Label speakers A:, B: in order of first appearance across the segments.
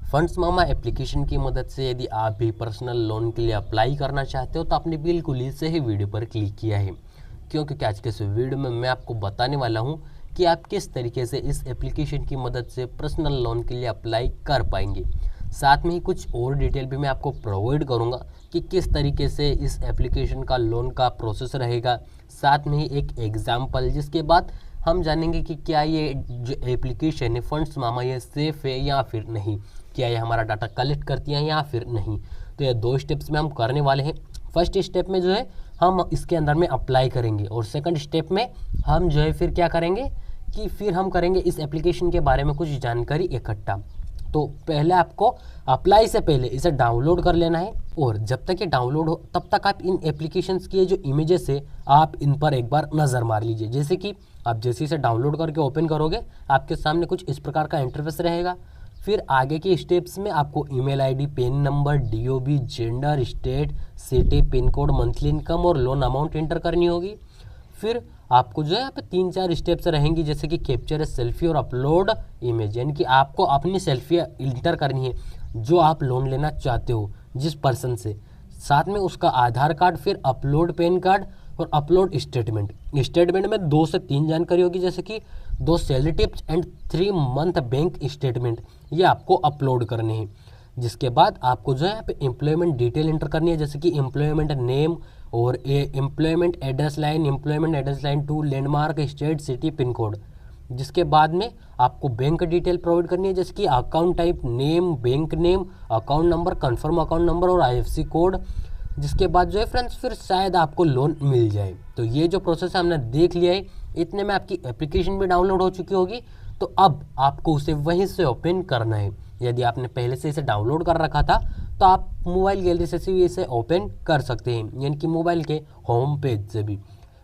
A: Funds मामा application की मदद से यदि आप भी पर्सनल लोन के लिए अप्लाई करना चाहते हो तो आपने बिल्कुल ही सही वीडियो पर क्लिक किया है, क्योंकि आज के इस वीडियो में मैं आपको बताने वाला हूं कि आप किस तरीके से इस एप्लीकेशन की मदद से पर्सनल लोन के लिए अप्लाई कर पाएंगे। साथ में ही कुछ और डिटेल भी मैं आपको प्रोवाइड करूंगा कि किस तरीके से इस एप्लीकेशन का लोन का प्रोसेस रहेगा। साथ में ही एक एग्जाम्पल, जिसके बाद हम जानेंगे कि क्या ये जो एप्लीकेशन है फंड्स मामा ये सेफ़ है या फिर नहीं, क्या ये हमारा डाटा कलेक्ट करती है या फिर नहीं। तो ये दो स्टेप्स में हम करने वाले हैं। फर्स्ट स्टेप में जो है हम इसके अंदर में अप्लाई करेंगे और सेकंड स्टेप में हम जो है फिर क्या करेंगे कि फिर हम करेंगे इस एप्लीकेशन के बारे में कुछ जानकारी इकट्ठा। तो पहले आपको अप्लाई से पहले इसे डाउनलोड कर लेना है और जब तक ये डाउनलोड हो तब तक आप इन एप्लीकेशंस की जो इमेजेस है आप इन पर एक बार नज़र मार लीजिए। जैसे कि आप जैसे इसे डाउनलोड करके ओपन करोगे आपके सामने कुछ इस प्रकार का इंटरफेस रहेगा। फिर आगे के स्टेप्स में आपको email ID, PAN number, DOB, gender, state, city, pin code, monthly income और लोन अमाउंट एंटर करनी होगी। फिर आपको जो है यहाँ पे 3-4 स्टेप्स रहेंगी, जैसे कि कैप्चर ए सेल्फी और अपलोड इमेज, यानी कि आपको अपनी सेल्फी इंटर करनी है जो आप लोन लेना चाहते हो जिस पर्सन से। साथ में उसका आधार कार्ड, फिर अपलोड पैन कार्ड और अपलोड स्टेटमेंट। स्टेटमेंट में 2 से 3 जानकारी होगी, जैसे कि 2 salary tips and 3 month bank statement, ये आपको अपलोड करने हैं। जिसके बाद आपको जो है यहाँ पे एम्प्लॉयमेंट डिटेल एंटर करनी है, जैसे कि एम्प्लॉयमेंट नेम और employment address line 2, landmark, state, city, pin code. जिसके बाद में आपको बैंक डिटेल प्रोवाइड करनी है, जैसे कि account type, name, bank name, account number, confirm account number और आईएफएससी कोड। जिसके बाद जो है फ्रेंड्स फिर शायद आपको लोन मिल जाए। तो ये जो प्रोसेस हमने देख लिया है, इतने में आपकी एप्लीकेशन भी डाउनलोड हो चुकी होगी। तो अब आपको उसे वहीं से ओपन करना है। यदि आपने पहले से इसे डाउनलोड कर रखा था तो आप मोबाइल गैलरी से भी इसे ओपन कर सकते हैं, यानी कि मोबाइल के होम पेज से भी।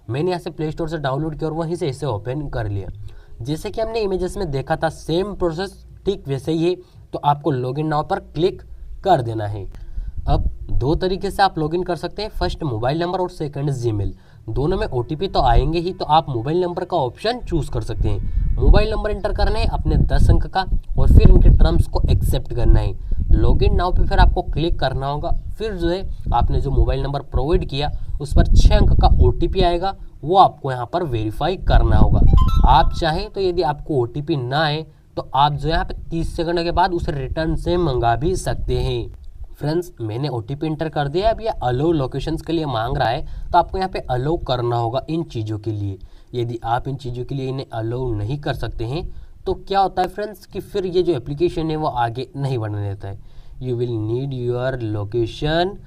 A: मैंने यहाँ से प्ले स्टोर से डाउनलोड किया और वहीं से इसे ओपन कर लिया। जैसे कि हमने इमेजेस में देखा था सेम प्रोसेस ठीक वैसे ही है। तो आपको लॉगिन नाउ पर क्लिक कर देना है। अब 2 तरीके से आप लॉगिन कर सकते हैं, फर्स्ट मोबाइल नंबर और सेकंड जीमेल। दोनों में ओटीपी तो आएंगे ही, तो आप मोबाइल नंबर का ऑप्शन चूज कर सकते हैं। मोबाइल नंबर एंटर करना है अपने 10 अंक का और फिर इनके टर्म्स को एक्सेप्ट करना है। लॉगिन नाउ पे फिर आपको क्लिक करना होगा। फिर जो है आपने जो मोबाइल नंबर प्रोवाइड किया उस पर 6 अंक का ओटीपी आएगा, वो आपको यहाँ पर वेरीफाई करना होगा। आप चाहें तो यदि आपको ओटीपी ना आए तो आप जो यहाँ पे 30 सेकंड के बाद उसे रिटर्न से मंगा भी सकते हैं। फ्रेंड्स मैंने ओटीपी इंटर कर दिया। अब ये अलो लोकेशंस के लिए मांग रहा है, तो आपको यहाँ पे अलो करना होगा इन चीज़ों के लिए। यदि आप इन चीज़ों के लिए इन्हें अलो नहीं कर सकते हैं तो क्या होता है फ्रेंड्स कि फिर ये जो एप्लीकेशन है वो आगे नहीं बढ़ने देता है। You will need your location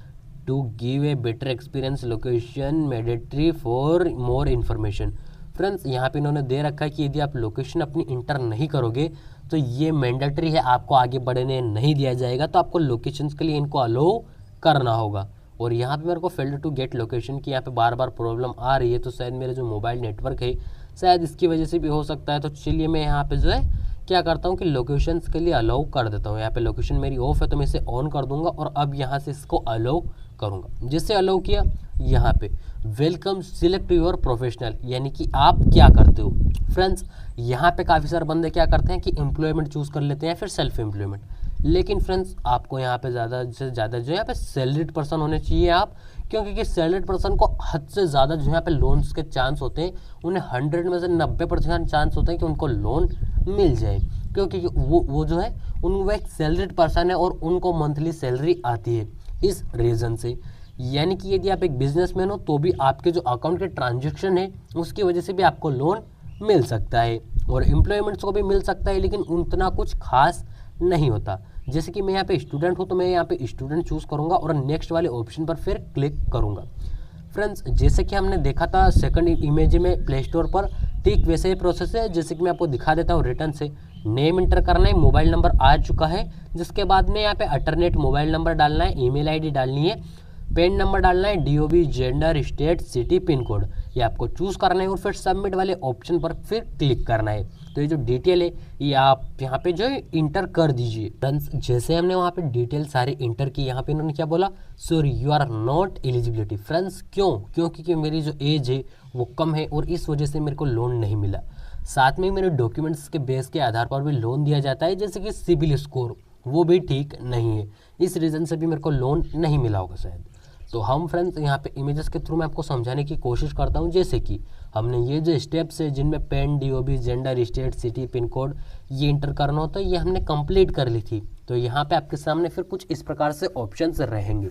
A: to give a better experience, location mandatory for more information. Friends यहाँ पे इन्होंने दे रखा है कि यदि आप लोकेशन अपनी इंटर नहीं करोगे तो ये मैंडेटरी है, आपको आगे बढ़ने नहीं दिया जाएगा। तो आपको लोकेशंस के लिए इनको अलो करना होगा। और यहाँ पे मेरे को फेल्ड टू गेट लोकेशन की यहाँ पे बार बार प्रॉब्लम आ रही है, तो शायद मेरे जो मोबाइल नेटवर्क है शायद इसकी वजह से भी हो सकता है। तो चलिए मैं यहाँ पे जो है क्या करता हूँ कि लोकेशंस के लिए अलाउ कर देता हूँ। यहाँ पे लोकेशन मेरी ऑफ है तो मैं इसे ऑन कर दूंगा और अब यहाँ से इसको अलाउ करूँगा। जिससे अलाउ किया, यहाँ पे वेलकम सिलेक्ट योर प्रोफेशनल, यानी कि आप क्या करते हो। फ्रेंड्स यहाँ पे काफ़ी सारे बंदे क्या करते हैं कि एम्प्लॉयमेंट चूज़ कर लेते हैं फिर सेल्फ एम्प्लॉयमेंट। लेकिन फ्रेंड्स आपको यहाँ पे ज़्यादा से ज़्यादा जो यहाँ पे सैलरीड पर्सन होने चाहिए आप, क्योंकि सैलरीड पर्सन को हद से ज़्यादा जो यहाँ पे लोन्स के चांस होते हैं। उन्हें 100 में से 90% चांस होते हैं कि उनको लोन मिल जाए, क्योंकि वो जो है वो एक सैलरीड पर्सन है और उनको मंथली सैलरी आती है इस रीज़न से। यानी कि यदि आप एक बिजनेसमैन हो तो भी आपके जो अकाउंट के ट्रांजेक्शन है उसकी वजह से भी आपको लोन मिल सकता है और एम्प्लॉयमेंट्स को भी मिल सकता है, लेकिन उतना कुछ खास नहीं होता। जैसे कि मैं यहाँ पे स्टूडेंट हूँ तो मैं यहाँ पे स्टूडेंट चूज़ करूँगा और नेक्स्ट वाले ऑप्शन पर फिर क्लिक करूँगा। फ्रेंड्स जैसे कि हमने देखा था सेकंड इमेज में प्ले स्टोर पर, ठीक वैसे ही प्रोसेस है। जैसे कि मैं आपको दिखा देता हूँ रिटर्न से। नेम इंटर करना है, मोबाइल नंबर आ चुका है। जिसके बाद में यहाँ पे अल्टरनेट मोबाइल नंबर डालना है, ईमेल आईडी डालनी है, पेन नंबर डालना है, DOB, gender, state, city, pin code, ये आपको चूज़ करना है और फिर सबमिट वाले ऑप्शन पर फिर क्लिक करना है। तो ये जो डिटेल है ये आप यहाँ पे जो है इंटर कर दीजिए। फ्रेंड्स जैसे हमने वहाँ पे डिटेल सारी इंटर की, यहाँ पे इन्होंने क्या बोला, sorry you are not eligibility. Friends क्योंकि मेरी जो एज है वो कम है और इस वजह से मेरे को लोन नहीं मिला। साथ में मेरे डॉक्यूमेंट्स के बेस के आधार पर भी लोन दिया जाता है, जैसे कि सिबिल स्कोर वो भी ठीक नहीं है, इस रीज़न से भी मेरे को लोन नहीं मिला होगा शायद। तो हम फ्रेंड्स यहाँ पे इमेजेस के थ्रू मैं आपको समझाने की कोशिश करता हूँ, जैसे कि हमने ये जो स्टेप्स है जिनमें PAN, DOB, gender, state, city, pin code ये इंटर करना होता है, ये हमने कंप्लीट कर ली थी। तो यहाँ पे आपके सामने फिर कुछ इस प्रकार से ऑप्शंस रहेंगे,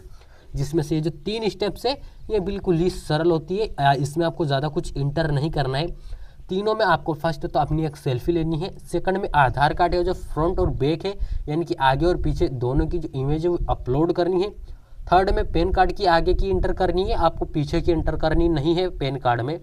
A: जिसमें से ये जो 3 स्टेप्स है ये बिल्कुल ही सरल होती है, इसमें आपको ज़्यादा कुछ इंटर नहीं करना है। तीनों में आपको फर्स्ट तो अपनी एक सेल्फी लेनी है, सेकंड में आधार कार्ड है जो फ्रंट और बैक है यानी कि आगे और पीछे दोनों की जो इमेज है वो अपलोड करनी है। थर्ड में पैन कार्ड की आगे की इंटर करनी है, आपको पीछे की इंटर करनी नहीं है पैन कार्ड में।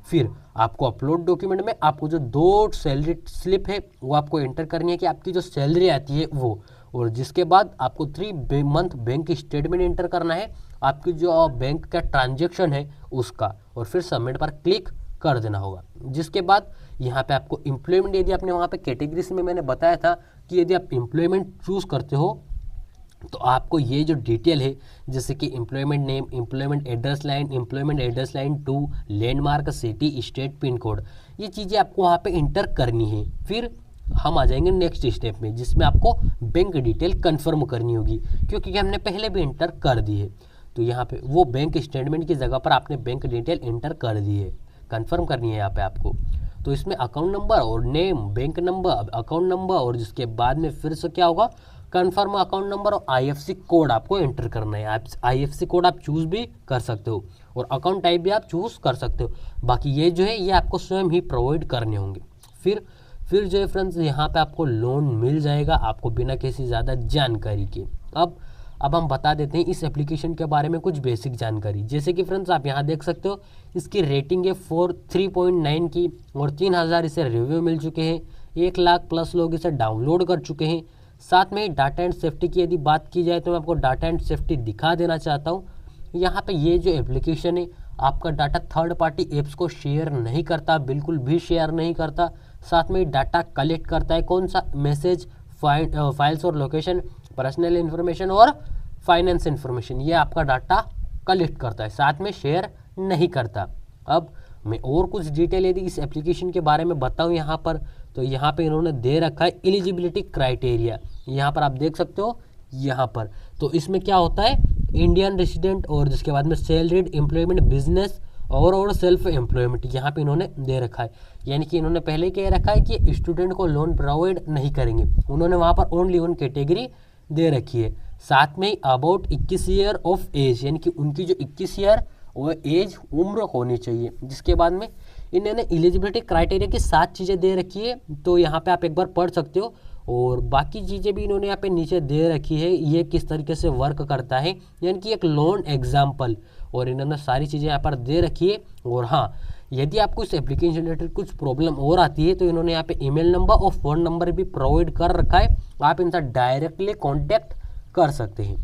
A: फिर आपको अपलोड डॉक्यूमेंट में आपको जो 2 सैलरी स्लिप है वो आपको इंटर करनी है कि आपकी जो सैलरी आती है वो, और जिसके बाद आपको 3 मंथ बैंक स्टेटमेंट इंटर करना है, आपकी जो बैंक का ट्रांजेक्शन है उसका, और फिर सबमिट पर क्लिक कर देना होगा। जिसके बाद यहाँ पे आपको एम्प्लॉयमेंट, यदि आपने वहाँ पे कैटेगरीज में मैंने बताया था कि यदि आप एम्प्लॉयमेंट चूज़ करते हो तो आपको ये जो डिटेल है जैसे कि employment name, employment address line 2, landmark, city, state, pin code, ये चीज़ें आपको वहाँ पे इंटर करनी है। फिर हम आ जाएंगे नेक्स्ट स्टेप में, जिसमें आपको बैंक डिटेल कंफर्म करनी होगी, क्योंकि हमने पहले भी इंटर कर दी है। तो यहाँ पे वो बैंक स्टेटमेंट की जगह पर आपने बैंक डिटेल इंटर कर दी है, कंफर्म करनी है यहाँ पे आपको। तो इसमें अकाउंट नंबर और name, bank number, account number, और जिसके बाद में फिर से क्या होगा, कन्फर्म अकाउंट नंबर और IFSC कोड आपको एंटर करना है। आप IFSC कोड आप चूज़ भी कर सकते हो और अकाउंट टाइप भी आप चूज़ कर सकते हो, बाकी ये जो है ये आपको स्वयं ही प्रोवाइड करने होंगे। फिर जो है फ्रेंड्स यहाँ पे आपको लोन मिल जाएगा, आपको बिना किसी ज़्यादा जानकारी के। अब हम बता देते हैं इस एप्लीकेशन के बारे में कुछ बेसिक जानकारी, जैसे कि फ्रेंड्स आप यहाँ देख सकते हो इसकी रेटिंग है 3.9 की, और 3000 इसे रिव्यू मिल चुके हैं, 1 लाख प्लस लोग इसे डाउनलोड कर चुके हैं। साथ में डाटा एंड सेफ्टी की यदि बात की जाए तो मैं आपको डाटा एंड सेफ्टी दिखा देना चाहता हूँ। यहाँ पे ये जो एप्लीकेशन है आपका डाटा थर्ड पार्टी एप्स को शेयर नहीं करता, बिल्कुल भी शेयर नहीं करता। साथ में डाटा कलेक्ट करता है, कौन सा, मैसेज, फाइल्स और लोकेशन, पर्सनल इन्फॉर्मेशन और फाइनेंस इन्फॉर्मेशन, ये आपका डाटा कलेक्ट करता है, साथ में शेयर नहीं करता। अब मैं और कुछ डिटेल यदि इस एप्लीकेशन के बारे में बताऊं यहाँ पर, तो यहाँ पे इन्होंने दे रखा है एलिजिबिलिटी क्राइटेरिया, यहाँ पर आप देख सकते हो यहाँ पर। तो इसमें क्या होता है, इंडियन रेसिडेंट, और जिसके बाद में सैलरीड एम्प्लॉयमेंट, बिजनेस और सेल्फ एम्प्लॉयमेंट यहाँ पे इन्होंने दे रखा है। यानी कि इन्होंने पहले कह रखा है कि स्टूडेंट को लोन प्रोवाइड नहीं करेंगे, उन्होंने वहाँ पर ओनली 1 कैटेगरी दे रखी है। साथ में अबाउट 21 ईयर ऑफ एज, यानी कि उनकी जो 21 ईयर वो एज उम्र होनी चाहिए। जिसके बाद में इन्होंने एलिजिबिलिटी क्राइटेरिया की 7 चीज़ें दे रखी है, तो यहाँ पे आप एक बार पढ़ सकते हो, और बाकी चीज़ें भी इन्होंने यहाँ पे नीचे दे रखी है, ये किस तरीके से वर्क करता है, यानी कि एक लोन एग्जाम्पल, और इन्होंने सारी चीज़ें यहाँ पर दे रखी है। और हाँ, यदि आपको इस एप्लीकेशन रिलेटेड कुछ प्रॉब्लम और आती है तो इन्होंने यहाँ पे ईमेल नंबर और फ़ोन नंबर भी प्रोवाइड कर रखा है, आप इनसे डायरेक्टली कॉन्टैक्ट कर सकते हैं।